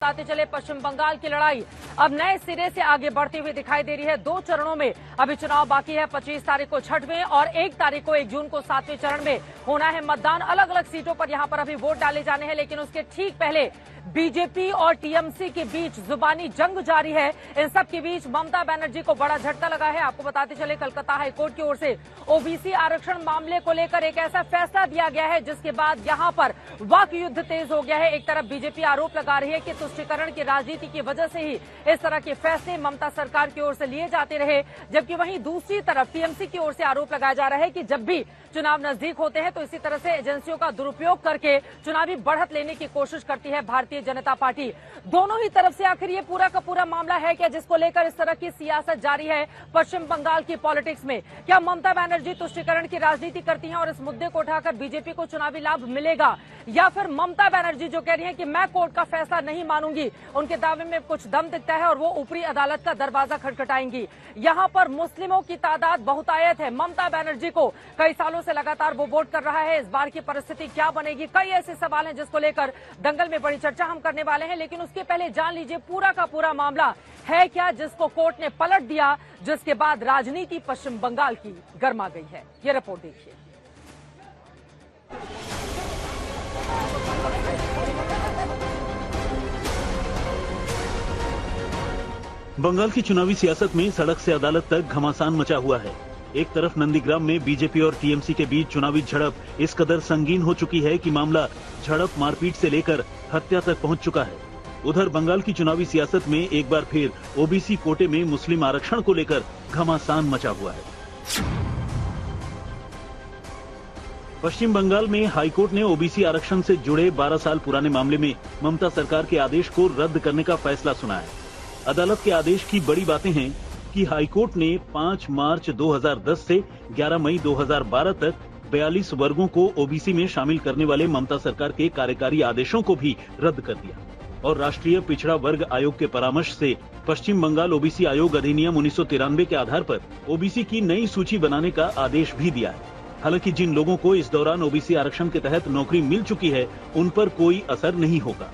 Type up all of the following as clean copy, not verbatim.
बताते चले पश्चिम बंगाल की लड़ाई अब नए सिरे से आगे बढ़ती हुई दिखाई दे रही है। 2 चरणों में अभी चुनाव बाकी है। 25 तारीख को 6वें और 1 तारीख को 1 जून को 7वें चरण में होना है मतदान। अलग अलग सीटों पर यहां पर अभी वोट डाले जाने हैं, लेकिन उसके ठीक पहले बीजेपी और टीएमसी के बीच जुबानी जंग जारी है। इन सब के बीच ममता बनर्जी को बड़ा झटका लगा है। आपको बताते चले कलकत्ता हाईकोर्ट की ओर से ओबीसी आरक्षण मामले को लेकर एक ऐसा फैसला दिया गया है जिसके बाद यहां पर वाक युद्ध तेज हो गया है। एक तरफ बीजेपी आरोप लगा रही है कि तुष्टीकरण की राजनीति की वजह से ही इस तरह के फैसले ममता सरकार की ओर से लिए जाते रहे, जबकि वहीं दूसरी तरफ टीएमसी की ओर से आरोप लगाया जा रहा है कि जब भी चुनाव नजदीक होते हैं तो इसी तरह से एजेंसियों का दुरुपयोग करके चुनावी बढ़त लेने की कोशिश करती है भारतीय जनता पार्टी। दोनों ही तरफ से आखिर ये पूरा का पूरा मामला है क्या जिसको लेकर इस तरह की सियासत जारी है पश्चिम बंगाल की पॉलिटिक्स में? क्या ममता बनर्जी तुष्टीकरण की राजनीति करती हैं और इस मुद्दे को उठाकर बीजेपी को चुनावी लाभ मिलेगा, या फिर ममता बनर्जी जो कह रही है कि मैं कोर्ट का फैसला नहीं मानूंगी, उनके दावे में कुछ दम दिखता है और वो ऊपरी अदालत का दरवाजा खटखटाएंगी? यहां पर मुस्लिमों की तादाद बहुतायत है। ममता बनर्जी को कई सालों से लगातार वो वोट कर रहा है। इस बार की परिस्थिति क्या बनेगी? कई ऐसे सवाल हैं जिसको लेकर दंगल में बड़ी चर्चा हम करने वाले हैं, लेकिन उसके पहले जान लीजिए पूरा का पूरा मामला है क्या जिसको कोर्ट ने पलट दिया, जिसके बाद राजनीति पश्चिम बंगाल की गर्मा गई है। ये रिपोर्ट देखिए। बंगाल की चुनावी सियासत में सड़क से अदालत तक घमासान मचा हुआ है। एक तरफ नंदीग्राम में बीजेपी और टीएमसी के बीच चुनावी झड़प इस कदर संगीन हो चुकी है कि मामला झड़प मारपीट से लेकर हत्या तक पहुंच चुका है। उधर बंगाल की चुनावी सियासत में एक बार फिर ओबीसी कोटे में मुस्लिम आरक्षण को लेकर घमासान मचा हुआ है। पश्चिम बंगाल में हाईकोर्ट ने ओबीसी आरक्षण से जुड़े 12 साल पुराने मामले में ममता सरकार के आदेश को रद्द करने का फैसला सुनाया है। अदालत के आदेश की बड़ी बातें हैं कि हाईकोर्ट ने 5 मार्च 2010 से 11 मई 2012 तक 42 वर्गों को ओबीसी में शामिल करने वाले ममता सरकार के कार्यकारी आदेशों को भी रद्द कर दिया और राष्ट्रीय पिछड़ा वर्ग आयोग के परामर्श से पश्चिम बंगाल ओबीसी आयोग अधिनियम 1993 के आधार पर ओबीसी की नई सूची बनाने का आदेश भी दिया है। हालांकि जिन लोगों को इस दौरान ओबीसी आरक्षण के तहत नौकरी मिल चुकी है उन पर कोई असर नहीं होगा,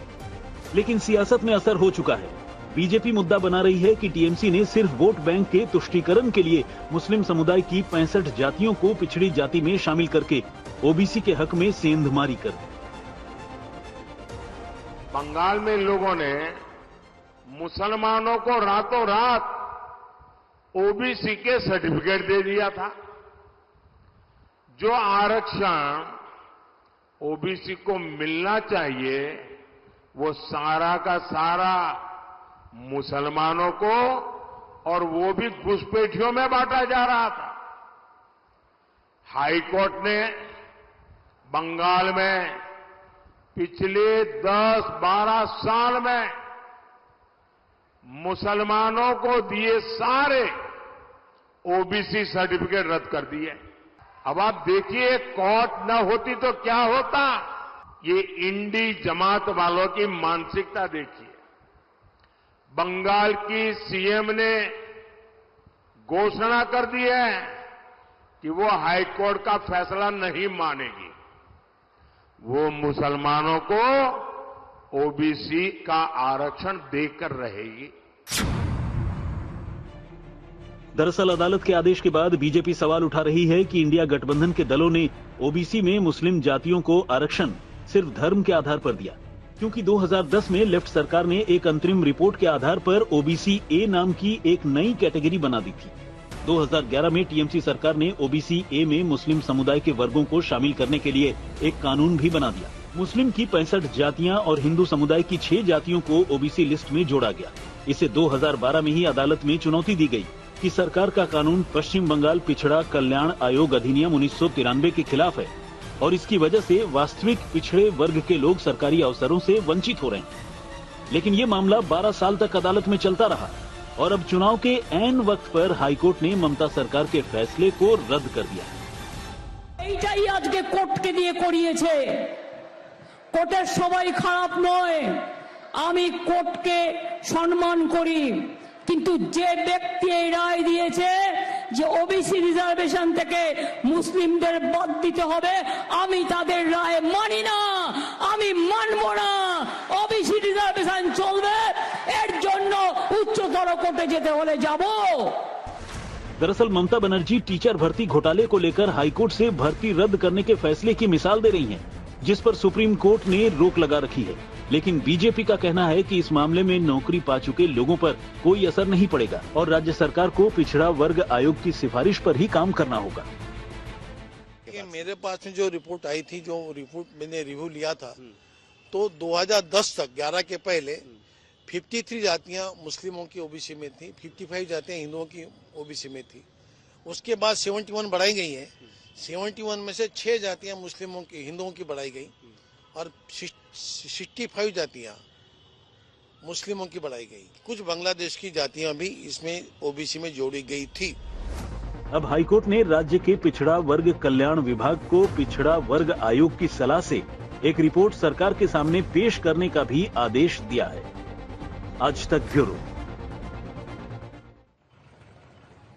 लेकिन सियासत में असर हो चुका है। बीजेपी मुद्दा बना रही है कि टीएमसी ने सिर्फ वोट बैंक के तुष्टीकरण के लिए मुस्लिम समुदाय की 65 जातियों को पिछड़ी जाति में शामिल करके ओबीसी के हक में सेंधमारी कर दी। बंगाल में लोगों ने मुसलमानों को रातों रात ओबीसी के सर्टिफिकेट दे दिया था। जो आरक्षण ओबीसी को मिलना चाहिए वो सारा का सारा मुसलमानों को, और वो भी घुसपैठियों में बांटा जा रहा था। हाईकोर्ट ने बंगाल में पिछले 10-12 साल में मुसलमानों को दिए सारे ओबीसी सर्टिफिकेट रद्द कर दिए। अब आप देखिए, कोर्ट न होती तो क्या होता। ये इंडी जमात वालों की मानसिकता देखिए। बंगाल की सीएम ने घोषणा कर दी है कि वो हाईकोर्ट का फैसला नहीं मानेगी। वो मुसलमानों को ओबीसी का आरक्षण देकर रहेगी। दरअसल अदालत के आदेश के बाद बीजेपी सवाल उठा रही है कि इंडिया गठबंधन के दलों ने ओबीसी में मुस्लिम जातियों को आरक्षण सिर्फ धर्म के आधार पर दिया, क्योंकि 2010 में लेफ्ट सरकार ने एक अंतरिम रिपोर्ट के आधार पर ओबीसी ए नाम की एक नई कैटेगरी बना दी थी। 2011 में टीएमसी सरकार ने ओबीसी ए में मुस्लिम समुदाय के वर्गों को शामिल करने के लिए एक कानून भी बना दिया। मुस्लिम की 65 जातियां और हिंदू समुदाय की 6 जातियों को ओबीसी लिस्ट में जोड़ा गया। इसे 2012 में ही अदालत में चुनौती दी गई कि सरकार का कानून पश्चिम बंगाल पिछड़ा कल्याण आयोग अधिनियम 1993 के खिलाफ है और इसकी वजह से वास्तविक पिछड़े वर्ग के लोग सरकारी अवसरों से वंचित हो रहे हैं। लेकिन ये मामला 12 साल तक अदालत में चलता रहा और अब चुनाव के ऐन वक्त पर हाईकोर्ट ने ममता सरकार के फैसले को रद्द कर दिया। এইটাই আজকে কোর্টকে দিয়ে করিয়েছে। কোর্টের সবাই খারাপ নয়, আমি কোর্টকে সম্মান করি, কিন্তু যে ব্যক্তি এই রায় দিয়েছে যে ওবিসি রিজার্ভেশন থেকে মুসলিমদের বাদ দিতে হবে, আমি তাদের রায় মানি না, আমি মানব না। ওবিসি রিজার্ভেশন চলবে, যেতে হলে যাব। दरअसल ममता बनर्जी टीचर भर्ती घोटाले को लेकर हाईकोर्ट से भर्ती रद्द करने के फैसले की मिसाल दे रही हैं, जिस पर सुप्रीम कोर्ट ने रोक लगा रखी है। लेकिन बीजेपी का कहना है कि इस मामले में नौकरी पा चुके लोगों पर कोई असर नहीं पड़ेगा और राज्य सरकार को पिछड़ा वर्ग आयोग की सिफारिश पर ही काम करना होगा। मेरे पास में जो रिपोर्ट आई थी, जो रिपोर्ट मैंने रिव्यू लिया था, तो 2010 तक 11 के पहले 53 जातियां मुस्लिमों की ओबीसी में थी, 55 जातियां हिंदुओं की ओबीसी में थी। उसके बाद 71 बढ़ाई गई है। 71 में से 6 जातियां मुस्लिमों की, हिंदुओं की बढ़ाई गई और 65 जातियां मुस्लिमों की बढ़ाई गई। कुछ बांग्लादेश की जातियां भी इसमें ओबीसी में जोड़ी गई थी। अब हाईकोर्ट ने राज्य के पिछड़ा वर्ग कल्याण विभाग को पिछड़ा वर्ग आयोग की सलाह से एक रिपोर्ट सरकार के सामने पेश करने का भी आदेश दिया है। आज तक ब्यूरो।